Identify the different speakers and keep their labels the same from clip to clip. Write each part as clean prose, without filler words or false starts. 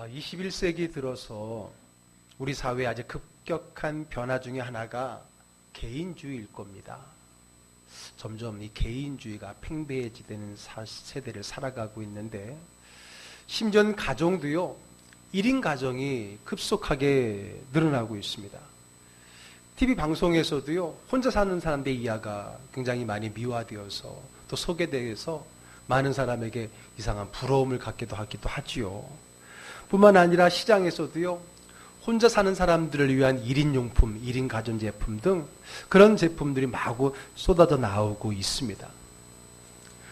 Speaker 1: 21세기 들어서 우리 사회의 아주 급격한 변화 중에 하나가 개인주의일 겁니다. 점점 이 개인주의가 팽배해지는 세대를 살아가고 있는데, 심지어 가정도요, 1인 가정이 급속하게 늘어나고 있습니다. TV 방송에서도요, 혼자 사는 사람들의 이야기가 굉장히 많이 미화되어서 또 소개되어서 많은 사람에게 이상한 부러움을 갖기도 하지요. 뿐만 아니라 시장에서도요, 혼자 사는 사람들을 위한 1인 용품, 1인 가전제품 등 그런 제품들이 마구 쏟아져 나오고 있습니다.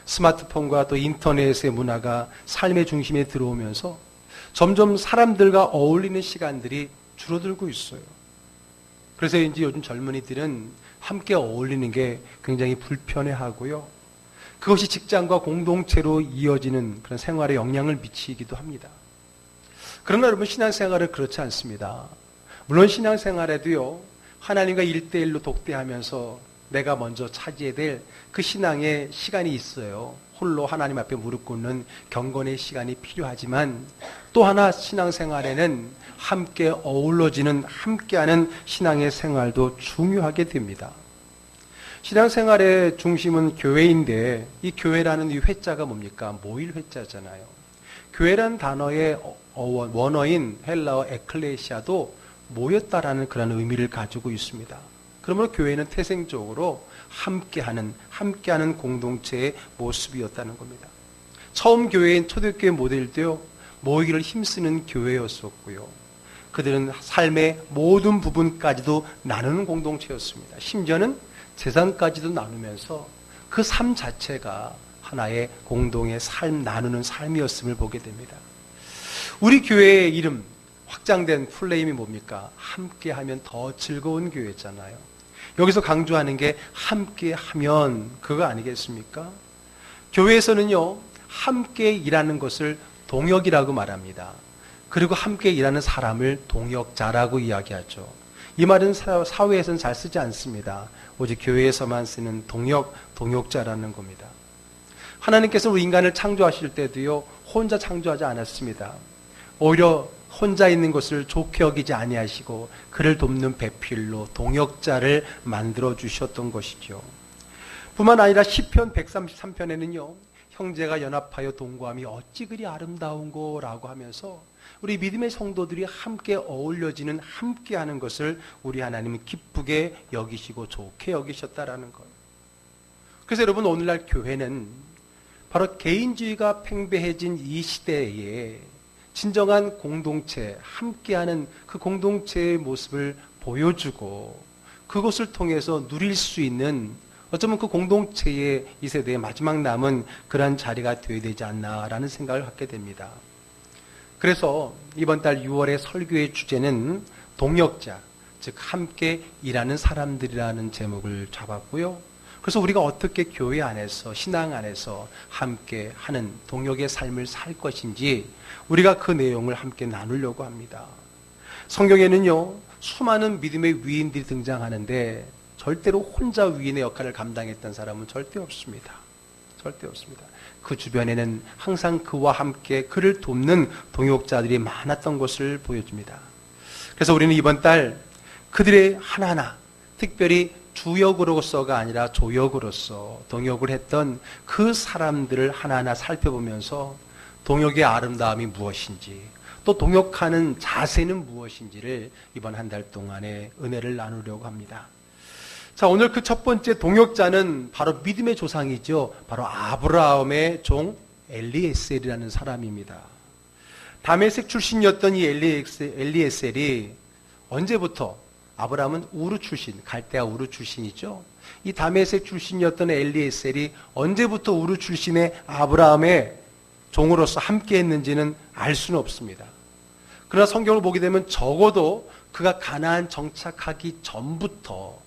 Speaker 1: 스마트폰과 또 인터넷의 문화가 삶의 중심에 들어오면서 점점 사람들과 어울리는 시간들이 줄어들고 있어요. 그래서 이제 요즘 젊은이들은 함께 어울리는 게 굉장히 불편해하고요. 그것이 직장과 공동체로 이어지는 그런 생활에 영향을 미치기도 합니다. 그러나 여러분, 신앙생활은 그렇지 않습니다. 물론 신앙생활에도요, 하나님과 1대1로 독대하면서 내가 먼저 차지해야 될 그 신앙의 시간이 있어요. 홀로 하나님 앞에 무릎 꿇는 경건의 시간이 필요하지만, 또 하나 신앙생활에는 함께 어우러지는, 함께하는 신앙의 생활도 중요하게 됩니다. 신앙생활의 중심은 교회인데, 이 교회라는 이 회자가 뭡니까? 모일 회자잖아요. 교회라는 단어의 원어인 헬라어 에클레시아도 모였다라는 그런 의미를 가지고 있습니다. 그러므로 교회는 태생적으로 함께하는 공동체의 모습이었다는 겁니다. 처음 교회인 초대교회 모델도요, 모이기를 힘쓰는 교회였었고요. 그들은 삶의 모든 부분까지도 나누는 공동체였습니다. 심지어는 재산까지도 나누면서 그 삶 자체가 하나의 공동의 삶, 나누는 삶이었음을 보게 됩니다. 우리 교회의 이름, 확장된 플레임이 뭡니까? 함께하면 더 즐거운 교회잖아요. 여기서 강조하는 게 함께하면 그거 아니겠습니까? 교회에서는요, 함께 일하는 것을 동역이라고 말합니다. 그리고 함께 일하는 사람을 동역자라고 이야기하죠. 이 말은 사회에서는 잘 쓰지 않습니다. 오직 교회에서만 쓰는 동역자라는 겁니다. 하나님께서 우리 인간을 창조하실 때도요, 혼자 창조하지 않았습니다. 오히려 혼자 있는 것을 좋게 여기지 아니하시고 그를 돕는 배필로 동역자를 만들어 주셨던 것이죠. 뿐만 아니라 시편 133편에는요, 형제가 연합하여 동거함이 어찌 그리 아름다운고라고 하면서 우리 믿음의 성도들이 함께 어울려지는, 함께하는 것을 우리 하나님은 기쁘게 여기시고 좋게 여기셨다라는 거예요. 그래서 여러분, 오늘날 교회는 바로 개인주의가 팽배해진 이 시대에 진정한 공동체, 함께하는 그 공동체의 모습을 보여주고 그것을 통해서 누릴 수 있는, 어쩌면 그 공동체의 이 세대의 마지막 남은 그러한 자리가 되어야 되지 않나라는 생각을 갖게 됩니다. 그래서 이번 달 6월의 설교의 주제는 동역자, 즉 함께 일하는 사람들이라는 제목을 잡았고요. 그래서 우리가 어떻게 교회 안에서, 신앙 안에서 함께 하는 동역의 삶을 살 것인지 우리가 그 내용을 함께 나누려고 합니다. 성경에는요, 수많은 믿음의 위인들이 등장하는데 절대로 혼자 위인의 역할을 감당했던 사람은 절대 없습니다. 절대 없습니다. 그 주변에는 항상 그와 함께 그를 돕는 동역자들이 많았던 것을 보여줍니다. 그래서 우리는 이번 달 그들의 하나하나, 특별히 주역으로서가 아니라 조역으로서 동역을 했던 그 사람들을 하나하나 살펴보면서 동역의 아름다움이 무엇인지, 또 동역하는 자세는 무엇인지를 이번 한 달 동안에 은혜를 나누려고 합니다. 자, 오늘 그 첫 번째 동역자는 바로 믿음의 조상이죠. 바로 아브라함의 종 엘리에셀이라는 사람입니다. 다메섹 출신이었던 이 엘리에셀이 언제부터, 아브라함은 우르 출신, 갈대아 우르 출신이죠. 이 다메섹 출신이었던 엘리에셀이 언제부터 우르 출신의 아브라함의 종으로서 함께 했는지는 알 수는 없습니다. 그러나 성경을 보게 되면 적어도 그가 가나안 정착하기 전부터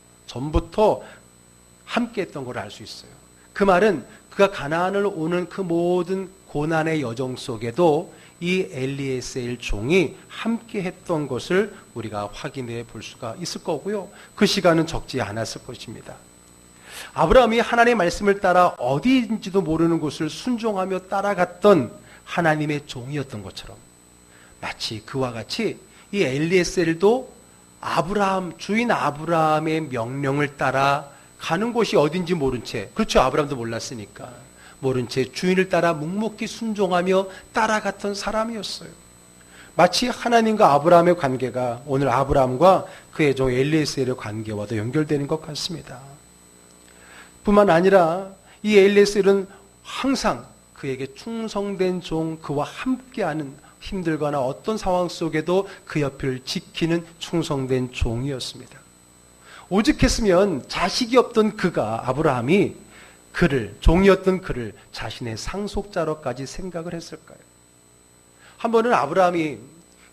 Speaker 1: 함께 했던 걸 알 수 있어요. 그 말은 그가 가나안을 오는 그 모든 고난의 여정 속에도 이 엘리에셀 종이 함께 했던 것을 우리가 확인해 볼 수가 있을 거고요. 그 시간은 적지 않았을 것입니다. 아브라함이 하나님의 말씀을 따라 어디인지도 모르는 곳을 순종하며 따라갔던 하나님의 종이었던 것처럼, 마치 그와 같이 이 엘리에셀도 주인 아브라함의 명령을 따라 가는 곳이 어딘지 모른 채, 그렇죠, 아브라함도 몰랐으니까 모른 채 주인을 따라 묵묵히 순종하며 따라갔던 사람이었어요. 마치 하나님과 아브라함의 관계가 오늘 아브라함과 그의 종 엘리에셀의 관계와도 연결되는 것 같습니다. 뿐만 아니라 이 엘리에셀은 항상 그에게 충성된 종, 그와 함께하는, 힘들거나 어떤 상황 속에도 그 옆을 지키는 충성된 종이었습니다. 오죽했으면 자식이 없던 아브라함이 종이었던 그를 자신의 상속자로까지 생각을 했을까요? 한 번은 아브라함이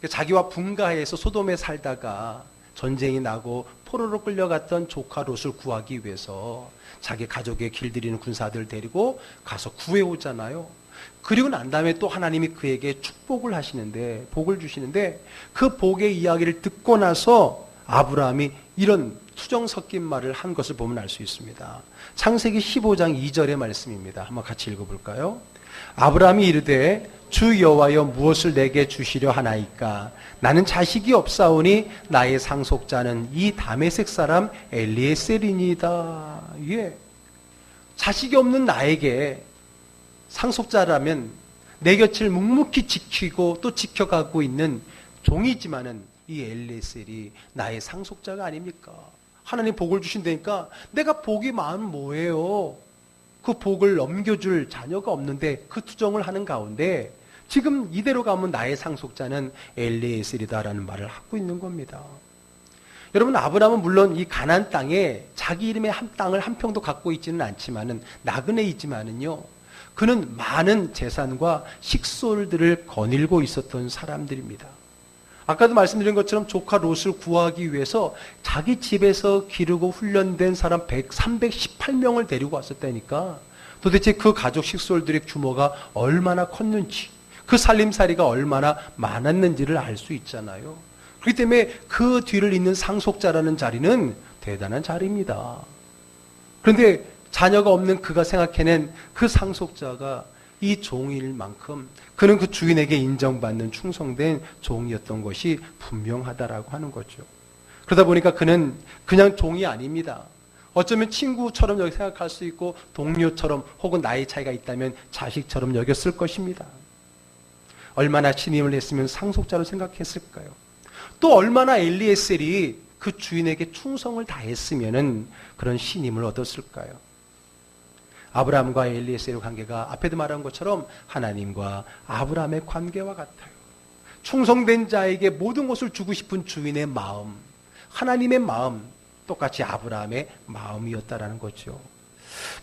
Speaker 1: 자기와 분가해서 소돔에 살다가 전쟁이 나고 포로로 끌려갔던 조카 롯을 구하기 위해서 자기 가족의 길들이는 군사들 데리고 가서 구해오잖아요. 그리고 난 다음에 또 하나님이 그에게 복을 주시는데 그 복의 이야기를 듣고 나서 아브라함이 이런 투정 섞인 말을 한 것을 보면 알 수 있습니다. 창세기 15장 2절의 말씀입니다. 한번 같이 읽어볼까요? 아브라함이 이르되 주 여호와여 무엇을 내게 주시려 하나이까? 나는 자식이 없사오니 나의 상속자는 이 다메섹 사람 엘리에셀이니이다. 예. 자식이 없는 나에게 상속자라면 내 곁을 묵묵히 지키고 또 지켜가고 있는 종이지만은 이 엘리에셀이 나의 상속자가 아닙니까? 하나님 복을 주신다니까 내가 복이 많으면 뭐예요? 그 복을 넘겨줄 자녀가 없는데 그 투정을 하는 가운데 지금 이대로 가면 나의 상속자는 엘리에셀이다라는 말을 하고 있는 겁니다. 여러분, 아브라함은 물론 이 가나안 땅에 자기 이름의 한 땅을 한 평도 갖고 있지는 않지만은 나그네 있지만은요, 그는 많은 재산과 식솔들을 거닐고 있었던 사람들입니다. 아까도 말씀드린 것처럼 조카 롯을 구하기 위해서 자기 집에서 기르고 훈련된 사람 318명을 데리고 왔었다니까 도대체 그 가족 식솔들의 규모가 얼마나 컸는지, 그 살림살이가 얼마나 많았는지를 알 수 있잖아요. 그렇기 때문에 그 뒤를 잇는 상속자라는 자리는 대단한 자리입니다. 그런데 자녀가 없는 그가 생각해낸 그 상속자가 이 종일 만큼 그는 그 주인에게 인정받는 충성된 종이었던 것이 분명하다라고 하는 거죠. 그러다 보니까 그는 그냥 종이 아닙니다. 어쩌면 친구처럼 여기 생각할 수 있고 동료처럼 혹은 나이 차이가 있다면 자식처럼 여겼을 것입니다. 얼마나 신임을 했으면 상속자로 생각했을까요? 또 얼마나 엘리에셀이 그 주인에게 충성을 다했으면 그런 신임을 얻었을까요? 아브라함과 엘리에셀의 관계가 앞에도 말한 것처럼 하나님과 아브라함의 관계와 같아요. 충성된 자에게 모든 것을 주고 싶은 주인의 마음, 하나님의 마음, 똑같이 아브라함의 마음이었다라는 거죠.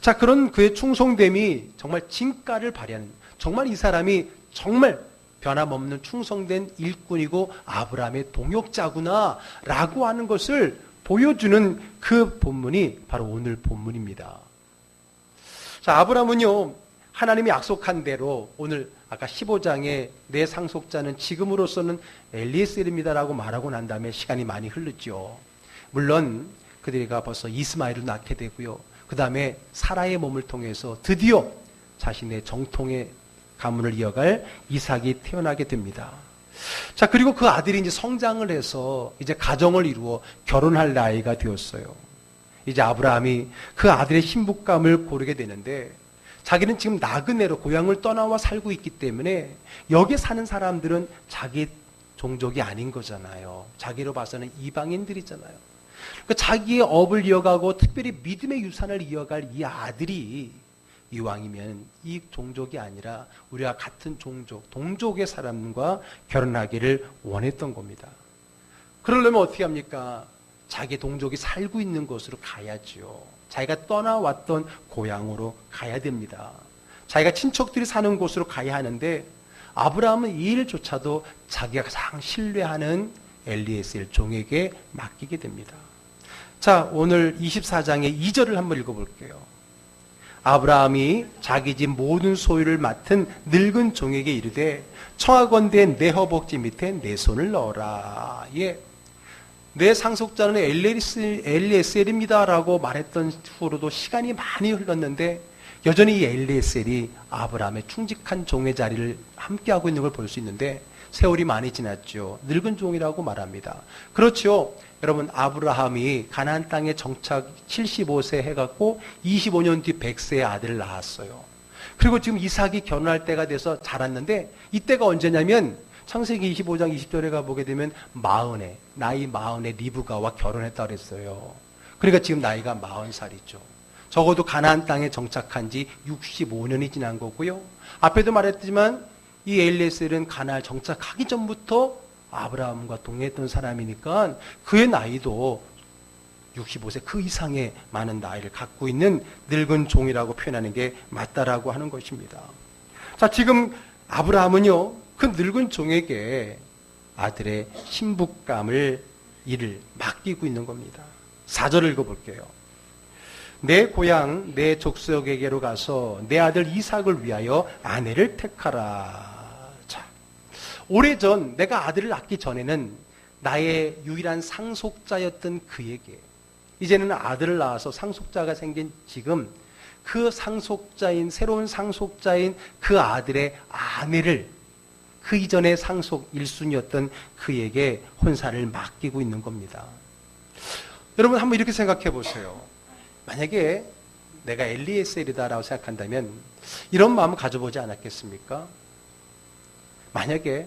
Speaker 1: 자, 그런 그의 충성됨이 정말 진가를 발휘하는, 정말 이 사람이 정말 변함없는 충성된 일꾼이고 아브라함의 동역자구나 라고 하는 것을 보여주는 그 본문이 바로 오늘 본문입니다. 자, 아브라함은요, 하나님이 약속한 대로 오늘 아까 15장에 내 상속자는 지금으로서는 엘리에셀입니다라고 말하고 난 다음에 시간이 많이 흐르죠. 물론 그들이가 벌써 이스마엘을 낳게 되고요. 그 다음에 사라의 몸을 통해서 드디어 자신의 정통의 가문을 이어갈 이삭이 태어나게 됩니다. 자, 그리고 그 아들이 이제 성장을 해서 이제 가정을 이루어 결혼할 나이가 되었어요. 이제 아브라함이 그 아들의 신부감을 고르게 되는데 자기는 지금 나그네로 고향을 떠나와 살고 있기 때문에 여기 사는 사람들은 자기 종족이 아닌 거잖아요. 자기로 봐서는 이방인들이잖아요. 그러니까 자기의 업을 이어가고 특별히 믿음의 유산을 이어갈 이 아들이 이왕이면 이 종족이 아니라 우리가 같은 종족, 동족의 사람과 결혼하기를 원했던 겁니다. 그러려면 어떻게 합니까? 자기 동족이 살고 있는 곳으로 가야죠. 자기가 떠나왔던 고향으로 가야 됩니다. 자기가 친척들이 사는 곳으로 가야 하는데 아브라함은 이 일조차도 자기가 가장 신뢰하는 엘리에셀 종에게 맡기게 됩니다. 자, 오늘 24장의 2절을 한번 읽어볼게요. 아브라함이 자기 집 모든 소유를 맡은 늙은 종에게 이르되 청하건대 내 허벅지 밑에 내 손을 넣어라. 예. 내 상속자는 엘리에셀입니다라고 말했던 후로도 시간이 많이 흘렀는데 여전히 이 엘리에셀이 아브라함의 충직한 종의 자리를 함께하고 있는 걸 볼 수 있는데 세월이 많이 지났죠. 늙은 종이라고 말합니다. 그렇죠. 여러분, 아브라함이 가나안 땅에 정착 75세 해갖고 25년 뒤 100세의 아들을 낳았어요. 그리고 지금 이삭이 결혼할 때가 돼서 자랐는데 이때가 언제냐면 창세기 25장 20절에 가보게 되면 나이 40에 리브가와 결혼했다고 그랬어요. 그러니까 지금 나이가 40살이죠. 적어도 가나안 땅에 정착한 지 65년이 지난 거고요. 앞에도 말했지만 이 엘리에셀은 가나안 정착하기 전부터 아브라함과 동행했던 사람이니까 그의 나이도 65세 그 이상의 많은 나이를 갖고 있는 늙은 종이라고 표현하는 게 맞다라고 하는 것입니다. 자, 지금 아브라함은요, 그 늙은 종에게 아들의 신부감을 일을 맡기고 있는 겁니다. 4절을 읽어볼게요. 내 고향 내 족속에게로 가서 내 아들 이삭을 위하여 아내를 택하라. 자, 오래전 내가 아들을 낳기 전에는 나의 유일한 상속자였던 그에게 이제는 아들을 낳아서 상속자가 생긴 지금 그 상속자인 새로운 상속자인 그 아들의 아내를 그 이전의 상속 1순위였던 그에게 혼사를 맡기고 있는 겁니다. 여러분 한번 이렇게 생각해 보세요. 만약에 내가 엘리에셀이다라고 생각한다면 이런 마음을 가져보지 않았겠습니까? 만약에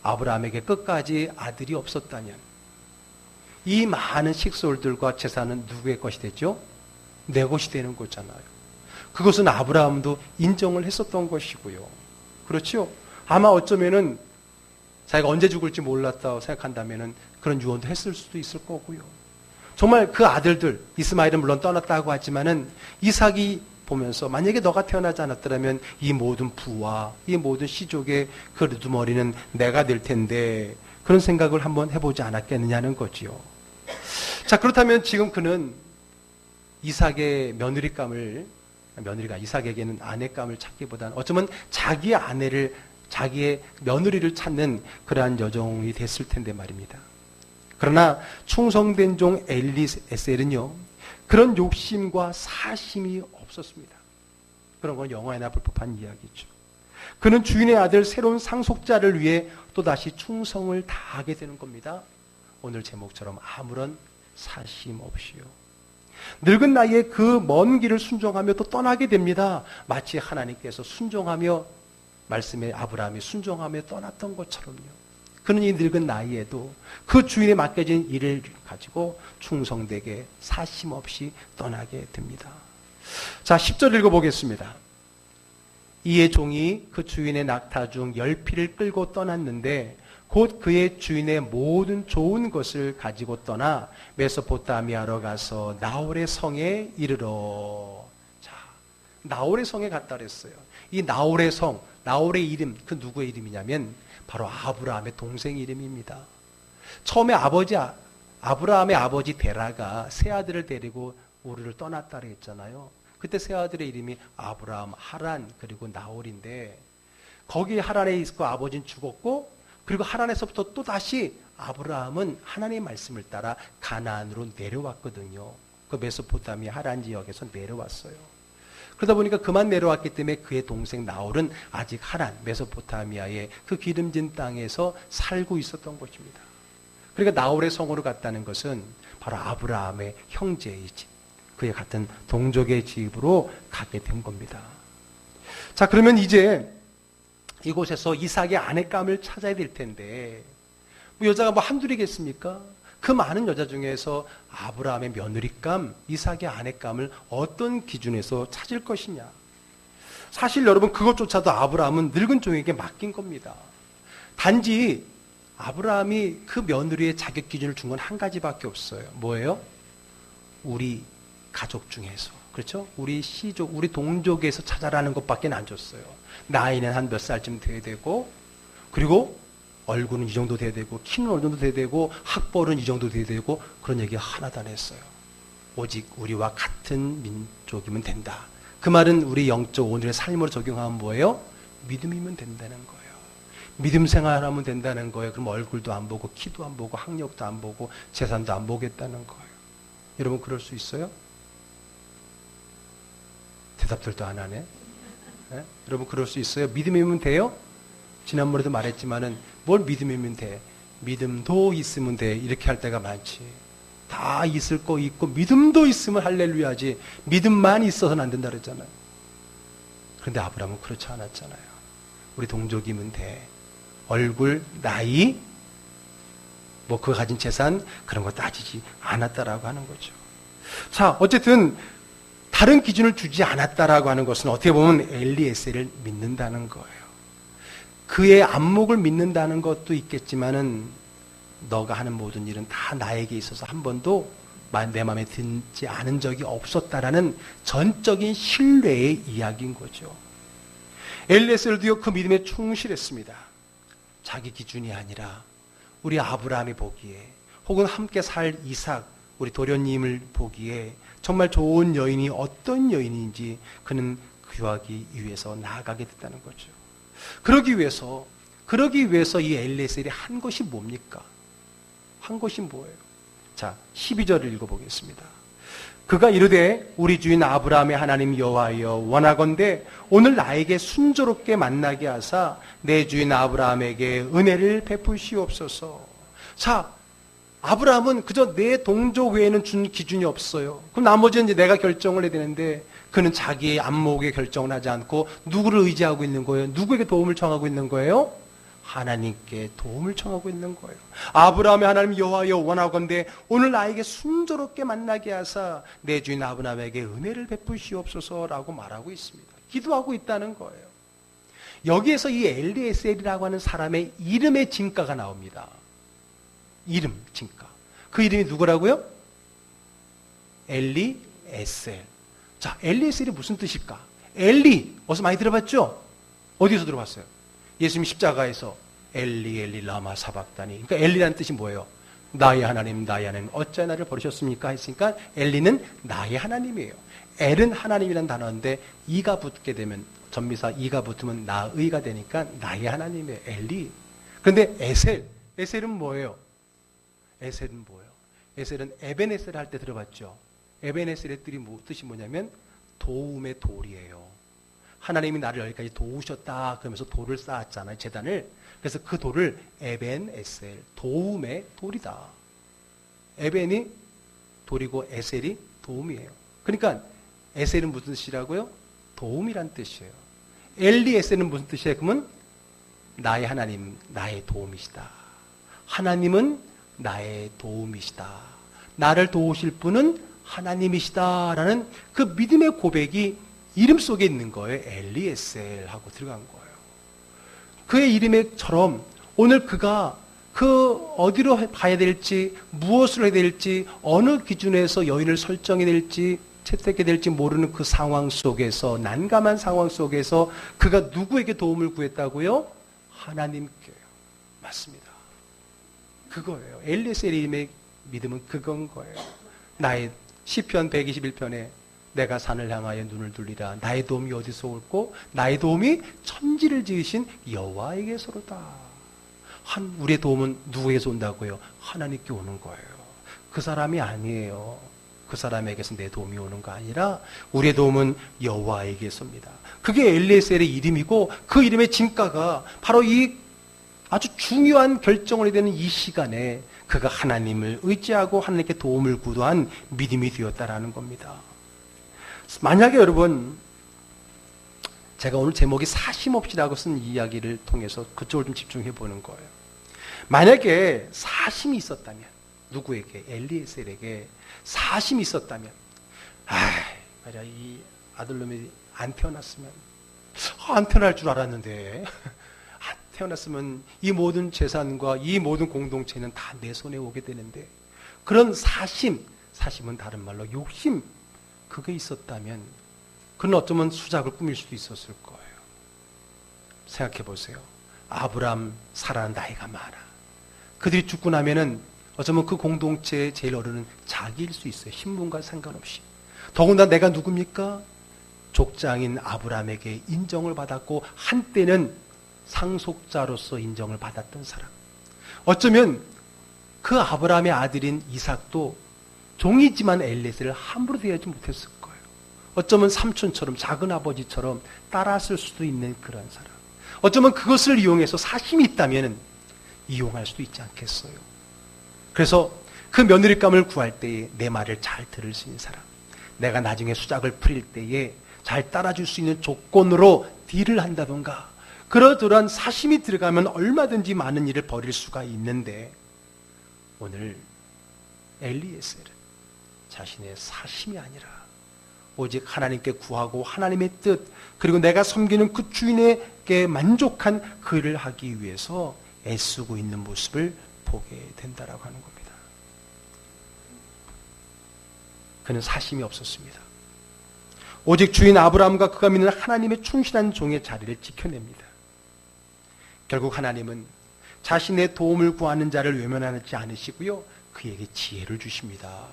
Speaker 1: 아브라함에게 끝까지 아들이 없었다면 이 많은 식솔들과 재산은 누구의 것이 되죠? 내 것이 되는 거잖아요. 그것은 아브라함도 인정을 했었던 것이고요. 그렇죠? 아마 어쩌면은 자기가 언제 죽을지 몰랐다고 생각한다면은 그런 유언도 했을 수도 있을 거고요. 정말 그 아들들, 이스마엘은 물론 떠났다고 하지만은 이삭이 보면서 만약에 너가 태어나지 않았더라면 이 모든 부와 이 모든 시족의 그 누드머리는 내가 될 텐데 그런 생각을 한번 해보지 않았겠느냐는 거지요. 자, 그렇다면 지금 그는 이삭의 며느리가 이삭에게는 아내감을 찾기보다는 어쩌면 자기의 아내를 자기의 며느리를 찾는 그러한 여정이 됐을 텐데 말입니다. 그러나 충성된 종 엘리에셀은요, 그런 욕심과 사심이 없었습니다. 그런 건 영화에나 볼 법한 이야기죠. 그는 주인의 아들 새로운 상속자를 위해 또다시 충성을 다하게 되는 겁니다. 오늘 제목처럼 아무런 사심 없이요. 늙은 나이에 그 먼 길을 순종하며 또 떠나게 됩니다. 마치 하나님께서 순종하며 말씀에 아브라함이 순종하며 떠났던 것처럼요. 그는 이 늙은 나이에도 그 주인에 맡겨진 일을 가지고 충성되게 사심 없이 떠나게 됩니다. 자, 10절 읽어보겠습니다. 이에 종이 그 주인의 낙타 중 10匹를 끌고 떠났는데 곧 그의 주인의 모든 좋은 것을 가지고 떠나 메소포타미아로 가서 나홀의 성에 이르러. 자, 나홀의 성에 갔다 그랬어요. 이 나홀의 성, 나홀의 이름, 그 누구의 이름이냐면 바로 아브라함의 동생 이름입니다. 처음에 아브라함의 아버지 데라가 세 아들을 데리고 우르를 떠났다 그랬잖아요. 그때 세 아들의 이름이 아브라함, 하란, 그리고 나홀인데 거기 하란에 있고 아버지는 죽었고 그리고 하란에서부터 또 다시 아브라함은 하나님의 말씀을 따라 가나안으로 내려왔거든요. 그 메소포타미아 하란 지역에서 내려왔어요. 그러다 보니까 그만 내려왔기 때문에 그의 동생 나홀은 아직 하란, 메소포타미아의 그 기름진 땅에서 살고 있었던 것입니다. 그러니까 나홀의 성으로 갔다는 것은 바로 아브라함의 형제의 집, 그의 같은 동족의 집으로 가게 된 겁니다. 자, 그러면 이제 이곳에서 이삭의 아내감을 찾아야 될 텐데 뭐 여자가 뭐 한둘이겠습니까? 그 많은 여자 중에서 아브라함의 며느리감, 이삭의 아내감을 어떤 기준에서 찾을 것이냐. 사실 여러분 그것조차도 아브라함은 늙은 종에게 맡긴 겁니다. 단지 아브라함이 그 며느리의 자격 기준을 준 건 한 가지밖에 없어요. 뭐예요? 우리 가족 중에서. 그렇죠? 우리 시족, 우리 동족에서 찾아라는 것밖에 안 줬어요. 나이는 한 몇 살쯤 돼야 되고, 그리고 얼굴은 이 정도 돼야 되고, 키는 어느 정도 돼야 되고, 학벌은 이 정도 돼야 되고, 그런 얘기 하나도 안 했어요. 오직 우리와 같은 민족이면 된다. 그 말은 우리 영적 오늘의 삶으로 적용하면 뭐예요? 믿음이면 된다는 거예요. 믿음 생활하면 된다는 거예요. 그럼 얼굴도 안 보고, 키도 안 보고, 학력도 안 보고, 재산도 안 보겠다는 거예요. 여러분 그럴 수 있어요? 대답들도 안 하네. 네? 여러분 그럴 수 있어요? 믿음이면 돼요? 지난번에도 말했지만은 뭘 믿음이면 돼? 믿음도 있으면 돼. 이렇게 할 때가 많지. 다 있을 거 있고 믿음도 있으면 할렐루야지. 믿음만 있어서는 안 된다 그랬잖아요. 그런데 아브라함은 그렇지 않았잖아요. 우리 동족이면 돼. 얼굴, 나이, 뭐 그가 가진 재산 그런 거 따지지 않았다라고 하는 거죠. 자, 어쨌든 다른 기준을 주지 않았다라고 하는 것은 어떻게 보면 엘리에셀을 믿는다는 거예요. 그의 안목을 믿는다는 것도 있겠지만은 너가 하는 모든 일은 다 나에게 있어서 한 번도 내 마음에 들지 않은 적이 없었다라는 전적인 신뢰의 이야기인 거죠. 엘리에셀도요 그 믿음에 충실했습니다. 자기 기준이 아니라 우리 아브라함이 보기에 혹은 함께 살 이삭 우리 도련님을 보기에 정말 좋은 여인이 어떤 여인인지 그는 구하기 위해서 나아가게 됐다는 거죠. 그러기 위해서 이 엘리에셀이 한 것이 뭡니까? 한 것이 뭐예요? 자, 12절을 읽어보겠습니다. 그가 이르되 우리 주인 아브라함의 하나님 여호와여 원하건대 오늘 나에게 순조롭게 만나게 하사 내 주인 아브라함에게 은혜를 베푸시옵소서. 자, 아브라함은 그저 내 동족 외에는 준 기준이 없어요. 그럼 나머지는 이제 내가 결정을 해야 되는데 그는 자기의 안목에 결정을 하지 않고 누구를 의지하고 있는 거예요? 누구에게 도움을 청하고 있는 거예요? 하나님께 도움을 청하고 있는 거예요. 아브라함의 하나님 여호와여 원하건대 오늘 나에게 순조롭게 만나게 하사 내 주인 아브라함에게 은혜를 베푸시옵소서라고 말하고 있습니다. 기도하고 있다는 거예요. 여기에서 이 엘리에셀이라고 하는 사람의 이름의 진가가 나옵니다. 이름, 진가. 그 이름이 누구라고요? 엘리에셀. 자, 엘리에셀이 무슨 뜻일까? 엘리, 어디서 많이 들어봤죠? 어디서 들어봤어요? 예수님 십자가에서 엘리 엘리 라마 사박다니. 그러니까 엘리라는 뜻이 뭐예요? 나의 하나님 나의 하나님 어찌 나를 버리셨습니까? 했으니까 엘리는 나의 하나님이에요. 엘은 하나님이라는 단어인데 이가 붙게 되면 전미사 이가 붙으면 나의가 되니까 나의 하나님이에요. 엘리. 그런데 에셀은 뭐예요? 에셀은 뭐예요? 에셀은 에베네셀 할 때 들어봤죠? 에베네셀의 뜻이 뭐냐면 도움의 돌이에요. 하나님이 나를 여기까지 도우셨다 그러면서 돌을 쌓았잖아요. 제단을. 그래서 그 돌을 에벤에셀, 도움의 돌이다. 에벤이 돌이고 에셀이 도움이에요. 그러니까 에셀은 무슨 뜻이라고요? 도움이란 뜻이에요. 엘리에셀은 무슨 뜻이에요? 그러면 나의 하나님, 나의 도움이시다. 하나님은 나의 도움이시다. 나를 도우실 분은 하나님이시다라는 그 믿음의 고백이 이름 속에 있는 거예요. 엘리에셀 하고 들어간 거예요. 그의 이름처럼 오늘 그가 그 어디로 가야 될지 무엇을 해야 될지 어느 기준에서 여인을 설정해야 될지 채택해야 될지 모르는 그 상황 속에서 난감한 상황 속에서 그가 누구에게 도움을 구했다고요? 하나님께요. 맞습니다. 그거예요. 엘리에셀의 이름의 믿음은 그건 거예요. 나의 시편 121편에 내가 산을 향하여 눈을 돌리라. 나의 도움이 어디서 올고 나의 도움이 천지를 지으신 여호와에게서로다. 우리의 도움은 누구에게서 온다고요? 하나님께 오는 거예요. 그 사람이 아니에요. 그 사람에게서 내 도움이 오는 거 아니라 우리의 도움은 여호와에게서입니다. 그게 엘리에셀의 이름이고 그 이름의 진가가 바로 이 아주 중요한 결정을 해야 되는 이 시간에 그가 하나님을 의지하고 하나님께 도움을 구도한 믿음이 되었다라는 겁니다. 만약에 여러분 제가 오늘 제목이 사심없이라고 쓴 이야기를 통해서 그쪽을 좀 집중해 보는 거예요. 만약에 사심이 있었다면 누구에게? 엘리에셀에게 사심이 있었다면 말이야 이 아들놈이 안 태어났으면 안 태어날 줄 알았는데 안 태어났으면 이 모든 재산과 이 모든 공동체는 다 내 손에 오게 되는데 그런 사심은 다른 말로 욕심 그게 있었다면 그는 어쩌면 수작을 꾸밀 수도 있었을 거예요. 생각해 보세요. 아브람, 사라는 나이가 많아. 그들이 죽고 나면은 어쩌면 그 공동체의 제일 어른은 자기일 수 있어요. 신분과 상관없이. 더군다나 내가 누굽니까? 족장인 아브람에게 인정을 받았고 한때는 상속자로서 인정을 받았던 사람. 어쩌면 그 아브람의 아들인 이삭도 종이지만 엘리에셀을 함부로 대하지 못했을 거예요. 어쩌면 삼촌처럼, 작은 아버지처럼 따라쓸 수도 있는 그런 사람. 어쩌면 그것을 이용해서 사심이 있다면 이용할 수도 있지 않겠어요. 그래서 그 며느리감을 구할 때에 내 말을 잘 들을 수 있는 사람, 내가 나중에 수작을 부릴 때에 잘 따라줄 수 있는 조건으로 딜을 한다던가, 그러한 사심이 들어가면 얼마든지 많은 일을 벌일 수가 있는데, 오늘 엘리에셀은 자신의 사심이 아니라 오직 하나님께 구하고 하나님의 뜻, 그리고 내가 섬기는 그 주인에게 만족한 그 일을 하기 위해서 애쓰고 있는 모습을 보게 된다라고 하는 겁니다. 그는 사심이 없었습니다. 오직 주인 아브라함과 그가 믿는 하나님의 충실한 종의 자리를 지켜냅니다. 결국 하나님은 자신의 도움을 구하는 자를 외면하지 않으시고요, 그에게 지혜를 주십니다.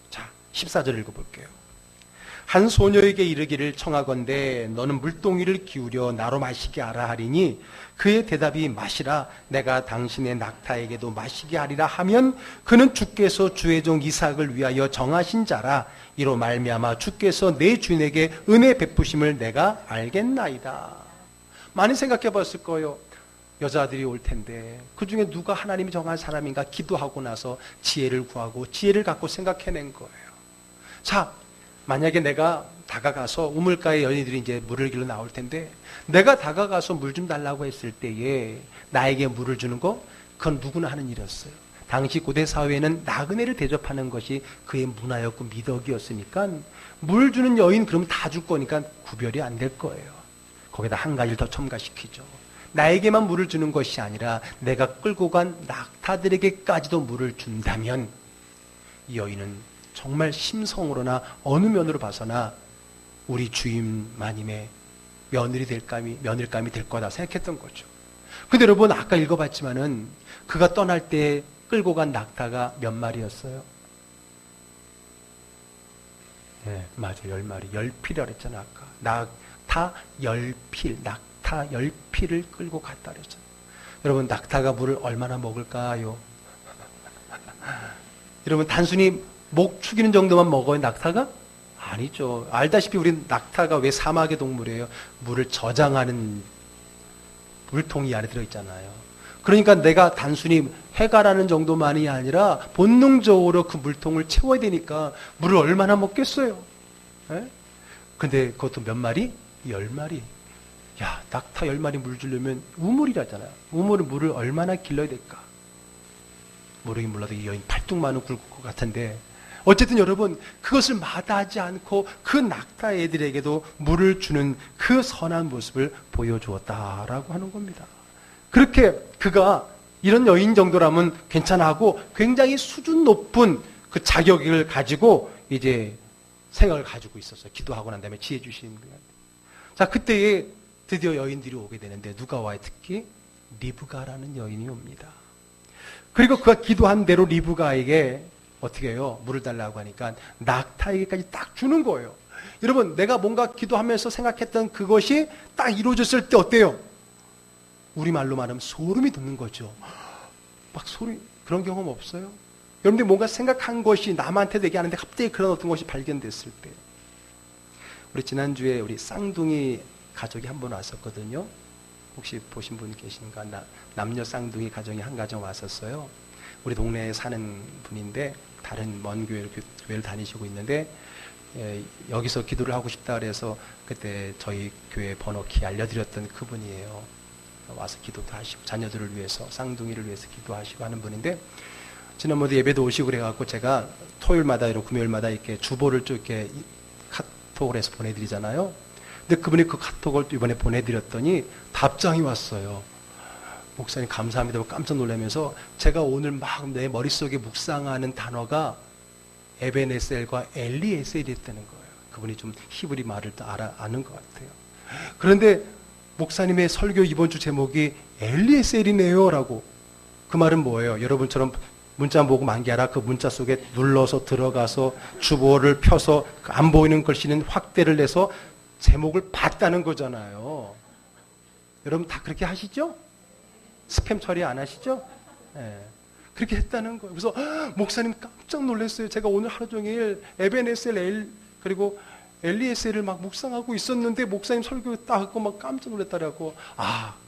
Speaker 1: 자, 14절 읽어볼게요. 한 소녀에게 이르기를 청하건대 너는 물동이를 기울여 나로 마시게 하라 하리니 그의 대답이 마시라, 내가 당신의 낙타에게도 마시게 하리라 하면 그는 주께서 주의 종 이삭을 위하여 정하신 자라, 이로 말미암아 주께서 내 주인에게 은혜 베푸심을 내가 알겠나이다. 많이 생각해 봤을 거예요. 여자들이 올 텐데 그 중에 누가 하나님이 정한 사람인가 기도하고 나서 지혜를 구하고 지혜를 갖고 생각해낸 거예요. 자, 만약에 내가 다가가서 우물가에 여인들이 이제 물을 길러 나올 텐데 내가 다가가서 물 좀 달라고 했을 때에 나에게 물을 주는 거, 그건 누구나 하는 일이었어요. 당시 고대 사회에는 나그네를 대접하는 것이 그의 문화였고 미덕이었으니까 물 주는 여인 그러면 다 줄 거니까 구별이 안 될 거예요. 거기다 한 가지를 더 첨가시키죠. 나에게만 물을 주는 것이 아니라 내가 끌고 간 낙타들에게까지도 물을 준다면 이 여인은 정말 심성으로나 어느 면으로 봐서나 우리 주임 마님의 며느리감이 될 거다 생각했던 거죠. 근데 여러분, 아까 읽어봤지만은 그가 떠날 때 끌고 간 낙타가 몇 마리였어요? 네, 맞아요. 10마리. 10필이라고 했잖아, 아까. 낙타 10필, 낙타 10필을 끌고 갔다 그랬잖아요. 여러분, 낙타가 물을 얼마나 먹을까요? 여러분, 단순히 목 축이는 정도만 먹어요, 낙타가? 아니죠. 알다시피 우리 낙타가 왜 사막의 동물이에요? 물을 저장하는 물통이 안에 들어있잖아요. 그러니까 내가 단순히 해가라는 정도만이 아니라 본능적으로 그 물통을 채워야 되니까 물을 얼마나 먹겠어요? 에? 근데 그것도 몇 마리? 10마리. 야, 낙타 10마리 물 주려면 우물이라잖아요. 우물은 물을 얼마나 길러야 될까? 모르긴 몰라도 이 여인 팔뚝만은 굵을 것 같은데, 어쨌든 여러분, 그것을 마다하지 않고 그 낙타 애들에게도 물을 주는 그 선한 모습을 보여주었다라고 하는 겁니다. 그렇게 그가 이런 여인 정도라면 괜찮아 하고 굉장히 수준 높은 그 자격을 가지고 이제 생각을 가지고 있었어요. 기도하고 난 다음에 지혜 주시는 거예요. 자, 그때에 드디어 여인들이 오게 되는데 누가 와요? 특히 리브가라는 여인이 옵니다. 그리고 그가 기도한 대로 리브가에게 어떻게 해요? 물을 달라고 하니까 낙타에게까지 딱 주는 거예요. 여러분, 내가 뭔가 기도하면서 생각했던 그것이 딱 이루어졌을 때 어때요? 우리말로 말하면 소름이 돋는 거죠. 막 소리, 그런 경험 없어요? 여러분들이 뭔가 생각한 것이 남한테도 얘기하는데 갑자기 그런 어떤 것이 발견됐을 때. 우리 지난주에 우리 쌍둥이 가족이 한 번 왔었거든요. 혹시 보신 분 계신가? 남녀 쌍둥이 가정이 한 가정 왔었어요. 우리 동네에 사는 분인데 다른 먼 교회를 다니시고 있는데 여기서 기도를 하고 싶다 그래서 그때 저희 교회 번호키 알려드렸던 그분이에요. 와서 기도도 하시고 자녀들을 위해서, 쌍둥이를 위해서 기도하시고 하는 분인데, 지난번에 예배도 오시고 그래갖고 제가 토요일마다 이렇게 금요일마다 이렇게 주보를 쭉 이렇게 카톡을 해서 보내드리잖아요. 근데 그분이 그 카톡을 이번에 보내드렸더니 답장이 왔어요. 목사님 감사합니다. 깜짝 놀라면서 제가 오늘 막 내 머릿속에 묵상하는 단어가 에벤에셀과 엘리에셀이었다는 거예요. 그분이 좀 히브리 말을 아는 것 같아요. 그런데 목사님의 설교 이번 주 제목이 엘리에셀이네요 라고. 그 말은 뭐예요? 여러분처럼 문자 보고 만개하라, 그 문자 속에 눌러서 들어가서 주보를 펴서 안 보이는 글씨는 확대를 내서 제목을 봤다는 거잖아요. 여러분 다 그렇게 하시죠? 스팸 처리 안 하시죠? 네. 그렇게 했다는 거예요. 그래서 목사님 깜짝 놀랐어요. 제가 오늘 하루 종일 에벤에셀 그리고 엘리에셀을 막 묵상하고 있었는데 목사님 설교 딱 하고 막 깜짝 놀랐다라고.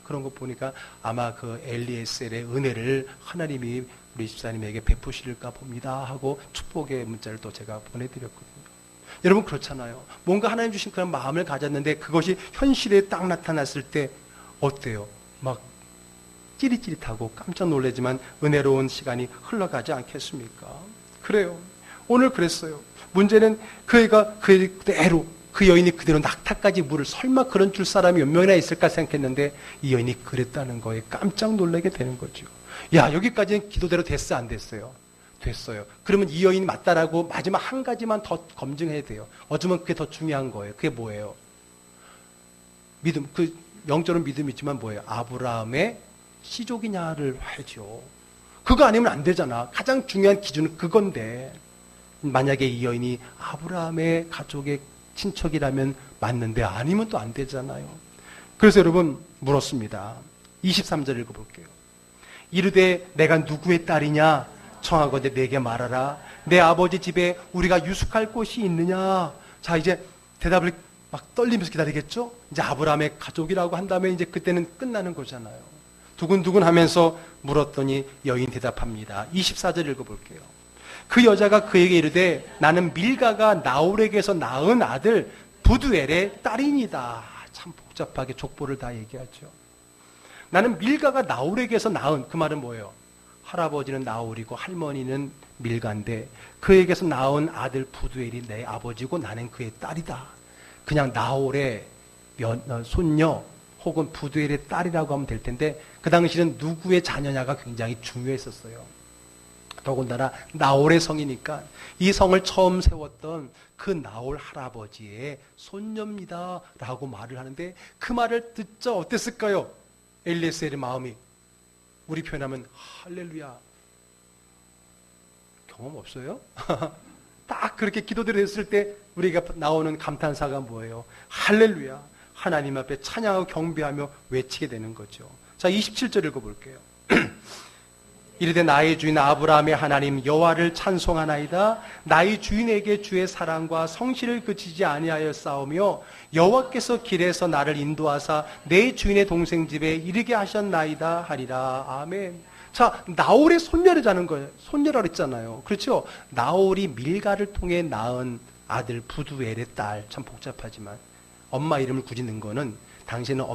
Speaker 1: 그런 거 보니까 아마 그 엘리에셀의 은혜를 하나님이 우리 집사님에게 베푸실까 봅니다 하고 축복의 문자를 또 제가 보내드렸거든요. 여러분 그렇잖아요. 뭔가 하나님 주신 그런 마음을 가졌는데 그것이 현실에 딱 나타났을 때 어때요? 막 찌릿찌릿하고 깜짝 놀라지만 은혜로운 시간이 흘러가지 않겠습니까? 그래요. 오늘 그랬어요. 문제는 그 그대로, 그 여인이 그대로 낙타까지 물을, 설마 그런 줄 사람이 몇 명이나 있을까 생각했는데 이 여인이 그랬다는 거에 깜짝 놀라게 되는 거죠. 야, 여기까지는 기도대로 됐어, 안 됐어요? 됐어요. 그러면 이 여인이 맞다라고 마지막 한 가지만 더 검증해야 돼요. 어쩌면 그게 더 중요한 거예요. 그게 뭐예요? 믿음, 그 영적으로 믿음이 있지만 뭐예요? 아브라함의 시족이냐를 하죠. 그거 아니면 안 되잖아. 가장 중요한 기준은 그건데, 만약에 이 여인이 아브라함의 가족의 친척이라면 맞는데 아니면 또 안 되잖아요. 그래서 여러분 물었습니다. 23절 읽어볼게요. 이르되 내가 누구의 딸이냐 청하건대 내게 말하라. 내 아버지 집에 우리가 유숙할 곳이 있느냐. 자, 이제 대답을 막 떨리면서 기다리겠죠. 이제 아브라함의 가족이라고 한다면 이제 그때는 끝나는 거잖아요. 두근두근 하면서 물었더니 여인 대답합니다. 24절 읽어볼게요. 그 여자가 그에게 이르되 나는 밀가가 나홀에게서 낳은 아들 부두엘의 딸이니다. 참 복잡하게 족보를 다 얘기하죠. 나는 밀가가 나홀에게서 낳은, 그 말은 뭐예요? 할아버지는 나홀이고 할머니는 밀가인데 그에게서 낳은 아들 부두엘이 내 아버지고 나는 그의 딸이다. 그냥 나홀의 손녀 혹은 부두엘의 딸이라고 하면 될 텐데 그 당시는 누구의 자녀냐가 굉장히 중요했었어요. 더군다나 나홀의 성이니까 이 성을 처음 세웠던 그 나홀 할아버지의 손녀입니다 라고 말을 하는데 그 말을 듣자 어땠을까요? 엘리에셀의 마음이, 우리 표현하면 할렐루야. 경험 없어요? 딱 그렇게 기도대로 했을 때 우리가 나오는 감탄사가 뭐예요? 할렐루야. 하나님 앞에 찬양하고 경배하며 외치게 되는 거죠. 자, 27절 읽어볼게요. 이르되 나의 주인 아브라함의 하나님 여호와를 찬송하나이다. 나의 주인에게 주의 사랑과 성실을 그치지 아니하였사오며 여호와께서 길에서 나를 인도하사 내 주인의 동생 집에 이르게 하셨나이다 하리라. 아멘. 자, 나홀의 손녀라는 거예요. 손녀라 그랬잖아요. 그렇죠? 나홀이 밀가를 통해 낳은 아들 부두엘의 딸. 참 복잡하지만 엄마 이름을 굳이 넣은 거는 당시에는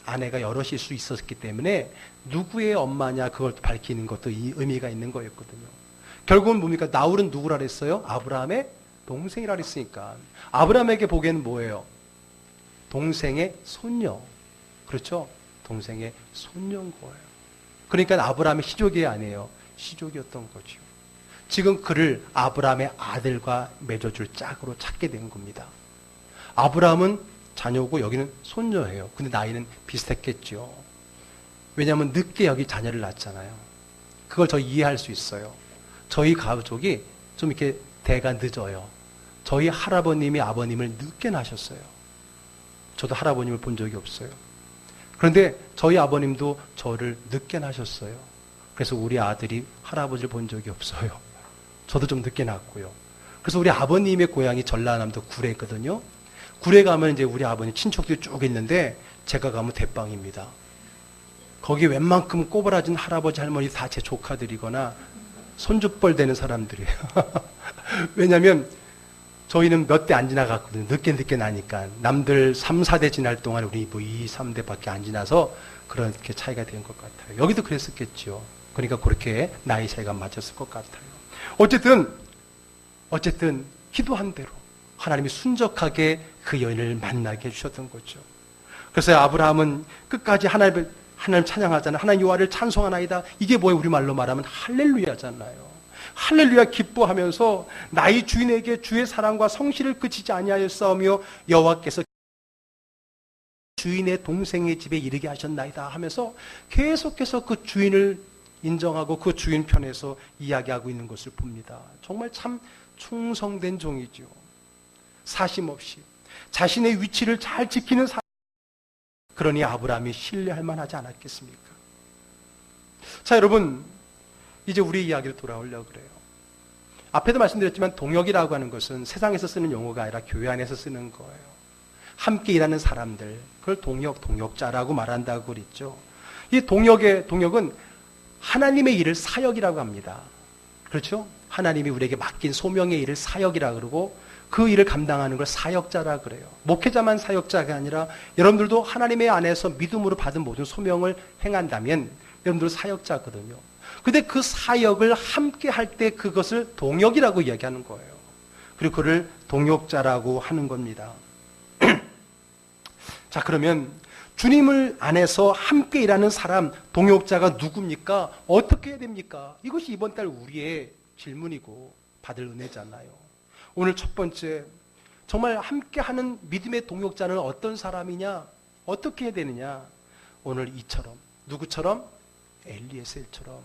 Speaker 1: 아내가 여럿일 수 있었기 때문에 누구의 엄마냐 그걸 밝히는 것도 이 의미가 있는 거였거든요. 결국은 뭡니까? 나홀은 누구라 그랬어요? 아브라함의 동생이라 그랬으니까 아브라함에게 보기에는 뭐예요? 동생의 손녀. 그렇죠? 동생의 손녀인 거예요. 그러니까 아브라함의 시족이 아니에요. 시족이었던 거죠. 지금 그를 아브라함의 아들과 맺어줄 짝으로 찾게 된 겁니다. 아브라함은 자녀고 여기는 손녀예요. 근데 나이는 비슷했겠죠. 왜냐하면 늦게 여기 자녀를 낳았잖아요. 그걸 저 이해할 수 있어요. 저희 가족이 좀 이렇게 대가 늦어요. 저희 할아버님이 아버님을 늦게 낳으셨어요. 저도 할아버님을 본 적이 없어요. 그런데 저희 아버님도 저를 늦게 낳으셨어요. 그래서 우리 아들이 할아버지를 본 적이 없어요. 저도 좀 늦게 낳았고요. 그래서 우리 아버님의 고향이 전라남도 구례거든요. 구례 가면 이제 우리 아버님 친척들이 쭉 있는데 제가 가면 대빵입니다. 거기 웬만큼 꼬부라진 할아버지 할머니 다 제 조카들이거나 손주뻘 되는 사람들이에요. 왜냐하면 저희는 몇 대 안 지나갔거든요. 늦게 나니까. 남들 3, 4대 지날 동안 우리 뭐 2, 3대밖에 안 지나서 그렇게 차이가 된 것 같아요. 여기도 그랬었겠죠. 그러니까 그렇게 나이 차이가 맞았을 것 같아요. 어쨌든 기도한 대로 하나님이 순적하게 그 여인을 만나게 해주셨던 거죠. 그래서 아브라함은 끝까지 하나님 찬양하잖아요. 하나님 여호와를 찬송하나이다. 이게 뭐예요? 우리말로 말하면 할렐루야잖아요. 할렐루야 기뻐하면서 나의 주인에게 주의 사랑과 성실을 그치지 아니하였사오며 여호와께서 주인의 동생의 집에 이르게 하셨나이다 하면서 계속해서 그 주인을 인정하고 그 주인 편에서 이야기하고 있는 것을 봅니다. 정말 참 충성된 종이죠. 사심 없이 자신의 위치를 잘 지키는 사람. 그러니 아브라함이 신뢰할 만하지 않았겠습니까? 자, 여러분 이제 우리 이야기를 돌아오려고 그래요. 앞에도 말씀드렸지만 동역이라고 하는 것은 세상에서 쓰는 용어가 아니라 교회 안에서 쓰는 거예요. 함께 일하는 사람들, 그걸 동역자라고 말한다고 그랬죠. 이 동역은 하나님의 일을 사역이라고 합니다. 그렇죠? 하나님이 우리에게 맡긴 소명의 일을 사역이라 그러고 그 일을 감당하는 걸 사역자라 그래요. 목회자만 사역자가 아니라 여러분들도 하나님의 안에서 믿음으로 받은 모든 소명을 행한다면 여러분들 사역자거든요. 근데 그 사역을 함께 할 때 그것을 동역이라고 이야기하는 거예요. 그리고 그를 동역자라고 하는 겁니다. 자, 그러면 주님을 안에서 함께 일하는 사람, 동역자가 누굽니까? 어떻게 해야 됩니까? 이것이 이번 달 우리의 질문이고 받을 은혜잖아요. 오늘 첫 번째, 정말 함께하는 믿음의 동역자는 어떤 사람이냐? 어떻게 해야 되느냐? 오늘 이처럼, 누구처럼? 엘리에셀처럼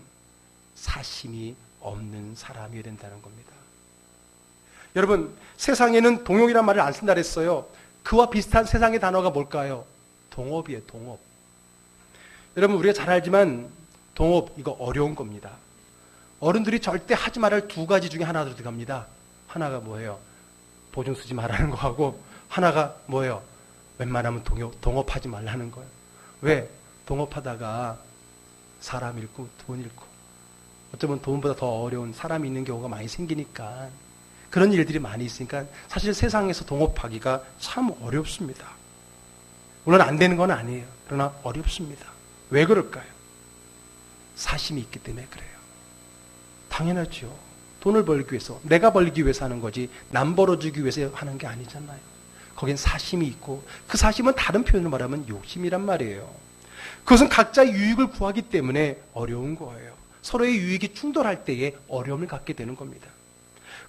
Speaker 1: 사심이 없는 사람이어야 된다는 겁니다. 여러분, 세상에는 동역이란 말을 안 쓴다 그랬어요. 그와 비슷한 세상의 단어가 뭘까요? 동업이에요, 동업. 여러분, 우리가 잘 알지만 동업, 이거 어려운 겁니다. 어른들이 절대 하지 말할 두 가지 중에 하나 들어갑니다. 하나가 뭐예요? 보증 쓰지 말라는 거하고, 하나가 뭐예요? 웬만하면 동업하지 말라는 거예요. 왜? 동업하다가 사람 잃고 돈 잃고, 어쩌면 돈보다 더 어려운 사람이 있는 경우가 많이 생기니까, 그런 일들이 많이 있으니까 사실 세상에서 동업하기가 참 어렵습니다. 물론 안 되는 건 아니에요. 그러나 어렵습니다. 왜 그럴까요? 사심이 있기 때문에 그래요. 당연하죠. 돈을 벌기 위해서, 내가 벌기 위해서 하는 거지 남 벌어주기 위해서 하는 게 아니잖아요. 거긴 사심이 있고, 그 사심은 다른 표현으로 말하면 욕심이란 말이에요. 그것은 각자의 유익을 구하기 때문에 어려운 거예요. 서로의 유익이 충돌할 때에 어려움을 갖게 되는 겁니다.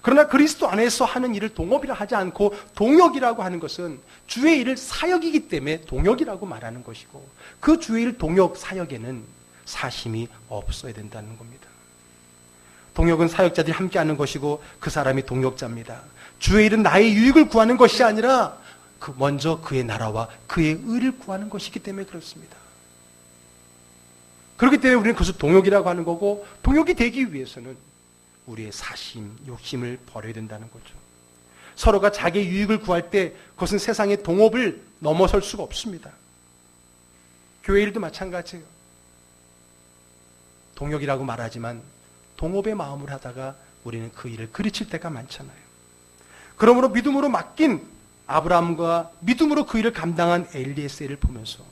Speaker 1: 그러나 그리스도 안에서 하는 일을 동업이라 하지 않고 동역이라고 하는 것은 주의 일을 사역이기 때문에 동역이라고 말하는 것이고, 그 주의 일 동역 사역에는 사심이 없어야 된다는 겁니다. 동역은 사역자들이 함께하는 것이고 그 사람이 동역자입니다. 주의 일은 나의 유익을 구하는 것이 아니라 먼저 그의 나라와 그의 의를 구하는 것이기 때문에 그렇습니다. 그렇기 때문에 우리는 그것을 동역이라고 하는 거고, 동역이 되기 위해서는 우리의 사심, 욕심을 버려야 된다는 거죠. 서로가 자기의 유익을 구할 때 그것은 세상의 동업을 넘어설 수가 없습니다. 교회 일도 마찬가지예요. 동역이라고 말하지만 동업의 마음을 하다가 우리는 그 일을 그르칠 때가 많잖아요. 그러므로 믿음으로 맡긴 아브라함과 믿음으로 그 일을 감당한 엘리에셀을 보면서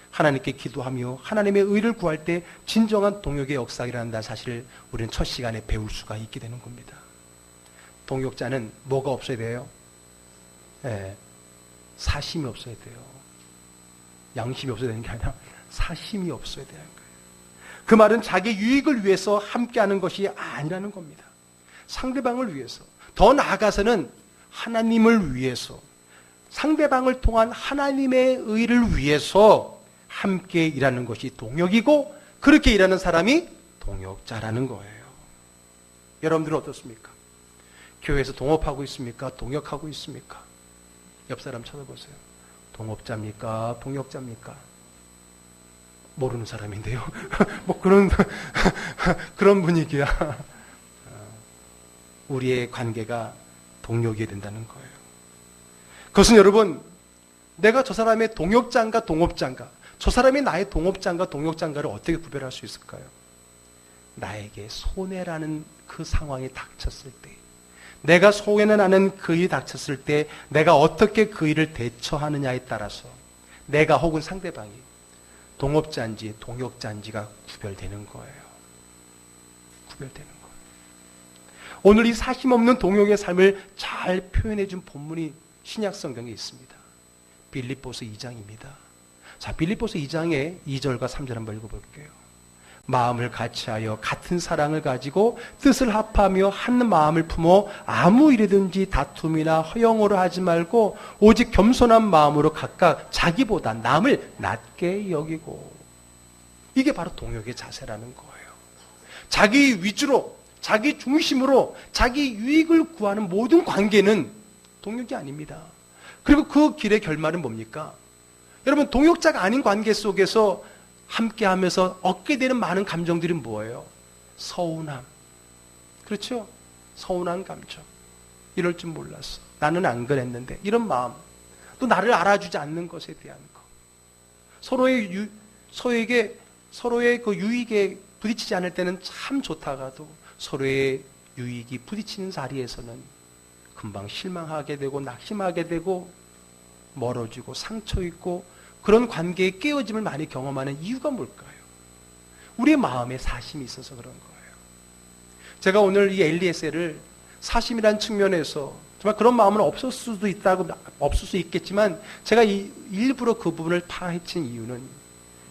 Speaker 1: 하나님께 기도하며 하나님의 의를 구할 때 진정한 동역의 역사라는 사실을 우리는 첫 시간에 배울 수가 있게 되는 겁니다. 동역자는 뭐가 없어야 돼요? 사심이 없어야 돼요. 양심이 없어야 되는 게 아니라 사심이 없어야 되는 거예요. 그 말은 자기 유익을 위해서 함께하는 것이 아니라는 겁니다. 상대방을 위해서, 더 나아가서는 하나님을 위해서, 상대방을 통한 하나님의 의를 위해서 함께 일하는 것이 동역이고, 그렇게 일하는 사람이 동역자라는 거예요. 여러분들은 어떻습니까? 교회에서 동업하고 있습니까? 동역하고 있습니까? 옆 사람 쳐다보세요. 동업자입니까? 동역자입니까? 모르는 사람인데요. 뭐 그런 분위기야. 우리의 관계가 동역이 된다는 거예요. 그것은 여러분, 내가 저 사람의 동역자인가 동업자인가, 저 사람이 나의 동업자인가 동역자인가를 어떻게 구별할 수 있을까요? 나에게 손해라는 그 상황이 닥쳤을 때, 내가 손해나는 그 일이 닥쳤을 때 내가 어떻게 그 일을 대처하느냐에 따라서 내가 혹은 상대방이 동업자인지 동역자인지가 구별되는 거예요. 구별되는 거예요. 오늘 이 사심 없는 동역의 삶을 잘 표현해 준 본문이 신약 성경에 있습니다. 빌립보서 2장입니다. 자, 빌립보서 2장의 2절과 3절 한번 읽어볼게요. 마음을 같이하여 같은 사랑을 가지고 뜻을 합하며 한 마음을 품어 아무 일이든지 다툼이나 허영으로 하지 말고 오직 겸손한 마음으로 각각 자기보다 남을 낮게 여기고. 이게 바로 동역의 자세라는 거예요. 자기 위주로, 자기 중심으로 자기 유익을 구하는 모든 관계는 동역이 아닙니다. 그리고 그 길의 결말은 뭡니까? 여러분, 동역자가 아닌 관계 속에서 함께하면서 얻게 되는 많은 감정들이 뭐예요? 서운함. 그렇죠? 서운한 감정. 이럴 줄 몰랐어. 나는 안 그랬는데. 이런 마음. 또 나를 알아주지 않는 것에 대한 거. 서로의 그 유익에 부딪히지 않을 때는 참 좋다가도 서로의 유익이 부딪히는 자리에서는 금방 실망하게 되고 낙심하게 되고 멀어지고 상처 있고 그런 관계의 깨어짐을 많이 경험하는 이유가 뭘까요? 우리의 마음에 사심이 있어서 그런 거예요. 제가 오늘 이 엘리에셀을 사심이라는 측면에서 정말 그런 마음은 없을 수도 있겠지만 제가 일부러 그 부분을 파헤친 이유는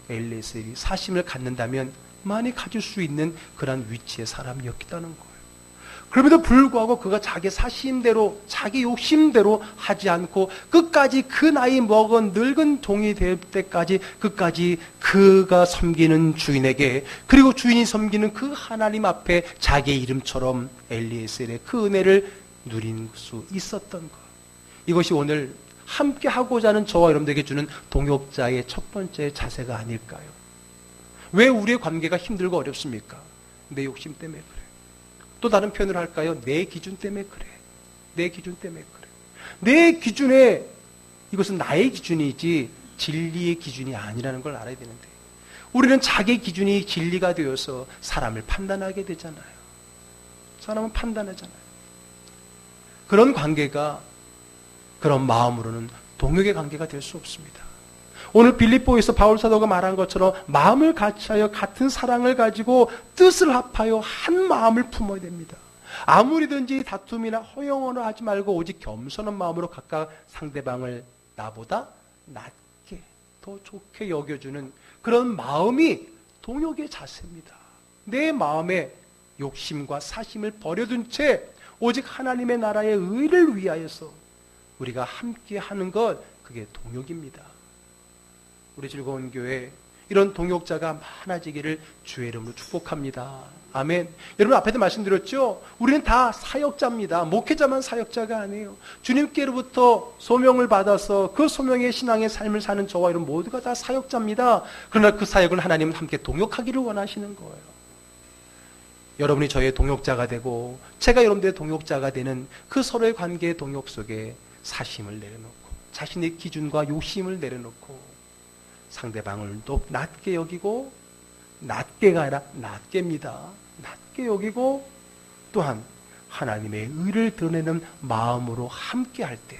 Speaker 1: 엘리에셀이 사심을 갖는다면 많이 가질 수 있는 그런 위치의 사람이었다는 거예요. 그럼에도 불구하고 그가 자기 사심대로 자기 욕심대로 하지 않고 끝까지 그 나이 먹은 늙은 종이 될 때까지 끝까지 그가 섬기는 주인에게 그리고 주인이 섬기는 그 하나님 앞에 자기의 이름처럼 엘리에셀의 그 은혜를 누린 수 있었던 것. 이것이 오늘 함께 하고자 하는 저와 여러분들에게 주는 동역자의 첫 번째 자세가 아닐까요? 왜 우리의 관계가 힘들고 어렵습니까? 내 욕심 때문에 그래. 또 다른 표현을 할까요? 내 기준 때문에 그래. 내 기준 때문에 그래. 내 기준에 이것은 나의 기준이지 진리의 기준이 아니라는 걸 알아야 되는데 우리는 자기 기준이 진리가 되어서 사람을 판단하게 되잖아요. 사람은 판단하잖아요. 그런 관계가 그런 마음으로는 동역의 관계가 될 수 없습니다. 오늘 빌립보에서 바울 사도가 말한 것처럼 마음을 같이하여 같은 사랑을 가지고 뜻을 합하여 한 마음을 품어야 됩니다. 아무리든지 다툼이나 허영어나 하지 말고 오직 겸손한 마음으로 각각 상대방을 나보다 낫게 더 좋게 여겨주는 그런 마음이 동역의 자세입니다. 내 마음에 욕심과 사심을 버려둔 채 오직 하나님의 나라의 의를 위하여서 우리가 함께 하는 것 그게 동역입니다. 우리 즐거운 교회 이런 동역자가 많아지기를 주의 이름으로 축복합니다. 아멘. 여러분 앞에도 말씀드렸죠? 우리는 다 사역자입니다. 목회자만 사역자가 아니에요. 주님께로부터 소명을 받아서 그 소명의 신앙의 삶을 사는 저와 여러분 모두가 다 사역자입니다. 그러나 그 사역을 하나님은 함께 동역하기를 원하시는 거예요. 여러분이 저의 동역자가 되고 제가 여러분들의 동역자가 되는 그 서로의 관계의 동역 속에 사심을 내려놓고 자신의 기준과 욕심을 내려놓고 상대방을 낮게 여기고 낮게가 아니라 낮게입니다. 낮게 여기고 또한 하나님의 의를 드러내는 마음으로 함께 할 때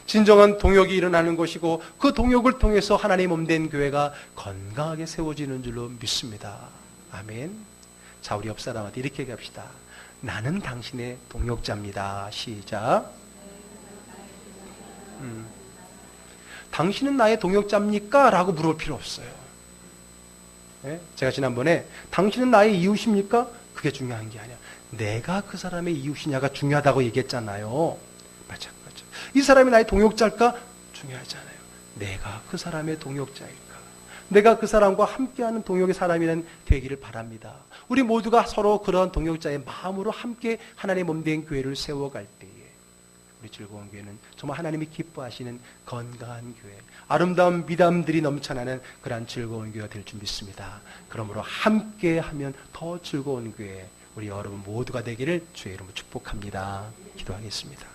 Speaker 1: 진정한 동역이 일어나는 것이고 그 동역을 통해서 하나님 몸된 교회가 건강하게 세워지는 줄로 믿습니다. 아멘. 자, 우리 옆 사람한테 이렇게 얘기합시다. 나는 당신의 동역자입니다. 시작. 당신은 나의 동역자입니까? 라고 물어볼 필요 없어요. 네? 제가 지난번에 당신은 나의 이웃입니까? 그게 중요한 게 아니야. 내가 그 사람의 이웃이냐가 중요하다고 얘기했잖아요. 마찬가지죠. 이 사람이 나의 동역자일까? 중요하잖아요. 내가 그 사람의 동역자일까? 내가 그 사람과 함께하는 동역의 사람이란 되기를 바랍니다. 우리 모두가 서로 그런 동역자의 마음으로 함께 하나님의 몸된 교회를 세워갈 때에 우리 즐거운 교회는 정말 하나님이 기뻐하시는 건강한 교회, 아름다운 미담들이 넘쳐나는 그러한 즐거운 교회가 될 줄 믿습니다. 그러므로 함께하면 더 즐거운 교회 우리 여러분 모두가 되기를 주의 이름으로 축복합니다. 기도하겠습니다.